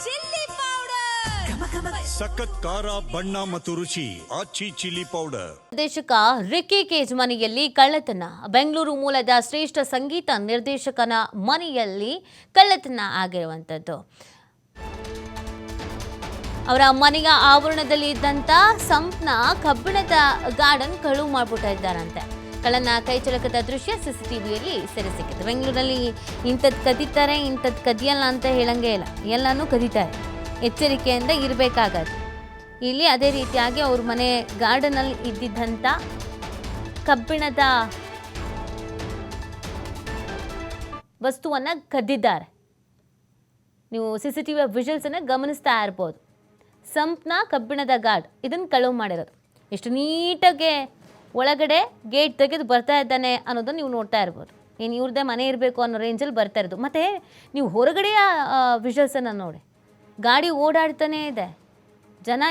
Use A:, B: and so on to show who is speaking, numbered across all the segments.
A: Chilli powder,
B: ಸಖತ್ ಖಾರ ಬಣ್ಣ ಮತ್ತು ರುಚಿ ಆಚಿ ಚಿಲ್ಲಿ ಪೌಡರ್.
C: ನಿರ್ದೇಶಕ ರಿಕ್ಕಿ ಕೇಜ್ ಮನೆಯಲ್ಲಿ ಕಳ್ಳತನ. ಬೆಂಗಳೂರು ಮೂಲದ ಶ್ರೇಷ್ಠ ಸಂಗೀತ ನಿರ್ದೇಶಕನ ಮನೆಯಲ್ಲಿ ಕಳ್ಳತನ ಆಗಿರುವಂಥದ್ದು. ಅವರ ಮನೆಯ ಆವರಣದಲ್ಲಿ ಇದ್ದಂಥ ಸಂಪ್ನ ಕಬ್ಬಿಣದ ಗಾರ್ಡನ್ ಕಳುವು ಮಾಡ್ಬಿಟ್ಟ ಇದ್ದಾರಂತೆ. ಕಳ್ಳನ ಕೈಚಳಕದ ದೃಶ್ಯ ಸಿಸಿಟಿವಿಯಲ್ಲಿ ಸೆರೆ ಸಿಕ್ಕಿದೆ. ಬೆಂಗಳೂರಲ್ಲಿ ಇಂಥದ್ದು ಕದೀತಾರೆ, ಇಂಥದ್ದು ಕದಿಯಲ್ಲ ಅಂತ ಹೇಳಂಗೆ ಇಲ್ಲ, ಎಲ್ಲನೂ ಕದೀತಾರೆ. ಎಚ್ಚರಿಕೆಯಿಂದ ಇರಬೇಕಾಗತ್ತೆ. ಇಲ್ಲಿ ಅದೇ ರೀತಿಯಾಗಿ ಅವ್ರ ಮನೆ ಗಾರ್ಡನಲ್ಲಿ ಇದ್ದಿದ್ದಂಥ ಕಬ್ಬಿಣದ ವಸ್ತುವನ್ನು ಕದ್ದಿದ್ದಾರೆ. ನೀವು CCTV ವಿಜುವಲ್ಸನ್ನು ಗಮನಿಸ್ತಾ ಇರ್ಬೋದು. ಸಂಪ್ನ ಕಬ್ಬಿಣದ ಗಾರ್ಡ್ ಇದನ್ನು ಕಳುವು ಮಾಡಿರೋದು. ಎಷ್ಟು ನೀಟಾಗಿ ಒಳಗಡೆ ಗೇಟ್ ತೆಗೆದು ಬರ್ತಾ ಇದ್ದಾನೆ ಅನ್ನೋದನ್ನು ನೀವು ನೋಡ್ತಾ ಇರ್ಬೋದು. ಏನು ಇವ್ರದ್ದೇ ಮನೆ ಇರಬೇಕು ಅನ್ನೋ ರೇಂಜಲ್ಲಿ ಬರ್ತಾ ಇರೋದು. ಮತ್ತು ನೀವು ಹೊರಗಡೆಯ ವಿಜುವಲ್ಸನ್ನು ನೋಡಿ, ಗಾಡಿ ಓಡಾಡ್ತಾನೇ ಇದೆ, ಜನ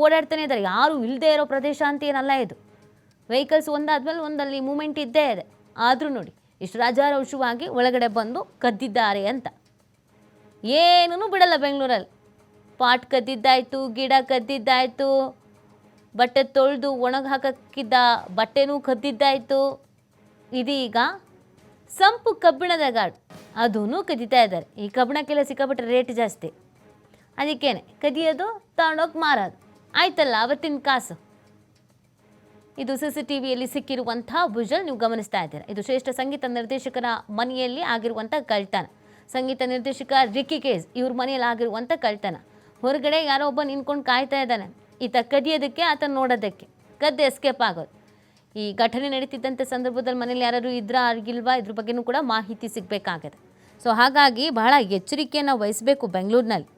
C: ಓಡಾಡ್ತಾನೆ ಇದ್ದಾರೆ. ಯಾರು ಇಲ್ಲದೆ ಇರೋ ಪ್ರದೇಶ ಅಂತ ಏನಲ್ಲ ಇದು. ವೆಹಿಕಲ್ಸ್ ಒಂದಾದ್ಮೇಲೆ ಒಂದಲ್ಲಿ ಮೂಮೆಂಟ್ ಇದ್ದೇ ಇದೆ. ಆದರೂ ನೋಡಿ ಇಷ್ಟು ರಾಜಾರೋಷವಾಗಿ ಒಳಗಡೆ ಬಂದು ಕದ್ದಿದ್ದಾರೆ ಅಂತ. ಏನೂ ಬಿಡಲ್ಲ ಬೆಂಗಳೂರಲ್ಲಿ. ಪಾಟ್ ಕದ್ದಿದ್ದಾಯಿತು, ಗಿಡ ಕದ್ದಿದ್ದಾಯಿತು, ಬಟ್ಟೆ ತೊಳೆದು ಒಣಗಿ ಹಾಕಿದ್ದ ಬಟ್ಟೆನೂ ಕದ್ದಿದ್ದಾಯಿತು. ಇದೀಗ ಸಂಪು ಕಬ್ಬಿಣದ ಗಾರ್ಡ್ ಅದೂ ಕದೀತಾ ಇದ್ದಾರೆ. ಈ ಕಬ್ಬಿಣಕ್ಕೆಲ್ಲ ಸಿಕ್ಕಾಬಿಟ್ರೆ ರೇಟ್ ಜಾಸ್ತಿ, ಅದಕ್ಕೇನೆ ಕದಿಯೋದು, ತಗೊಂಡೋಗಿ ಮಾರೋದು. ಆಯ್ತಲ್ಲ ಅವತ್ತಿನ ಕಾಸು. ಇದು CCTVಯಲ್ಲಿ ಸಿಕ್ಕಿರುವಂಥ ವಿಜುವಲ್ ನೀವು ಗಮನಿಸ್ತಾ ಇದ್ದೀರಾ. ಇದು ಶ್ರೇಷ್ಠ ಸಂಗೀತ ನಿರ್ದೇಶಕರ ಮನೆಯಲ್ಲಿ ಆಗಿರುವಂಥ ಕಳ್ತನ. ಸಂಗೀತ ನಿರ್ದೇಶಕ ರಿಕ್ಕಿ ಕೇಜ್ ಇವ್ರ ಮನೆಯಲ್ಲಿ ಆಗಿರುವಂಥ ಕಳ್ತನ. ಹೊರಗಡೆ ಯಾರೋ ಒಬ್ಬ ನಿಂತ್ಕೊಂಡು ಕಾಯ್ತಾ ಇದ್ದಾನೆ, ಈತ ಕದಿಯೋದಕ್ಕೆ, ಆತ ನೋಡೋದಕ್ಕೆ, ಕದ್ದು ಎಸ್ಕೇಪ್ ಆಗೋದು. ಈ ಘಟನೆ ನಡೀತಿದ್ದಂಥ ಸಂದರ್ಭದಲ್ಲಿ ಮನೇಲಿ ಯಾರು ಆಗಿಲ್ವಾ ಇದ್ರ ಬಗ್ಗೆನೂ ಕೂಡ ಮಾಹಿತಿ ಸಿಗಬೇಕಾಗಿದೆ. ಸೊ ಹಾಗಾಗಿ ಬಹಳ ಎಚ್ಚರಿಕೆಯನ್ನು ವಹಿಸಬೇಕು ಬೆಂಗಳೂರಿನಲ್ಲಿ.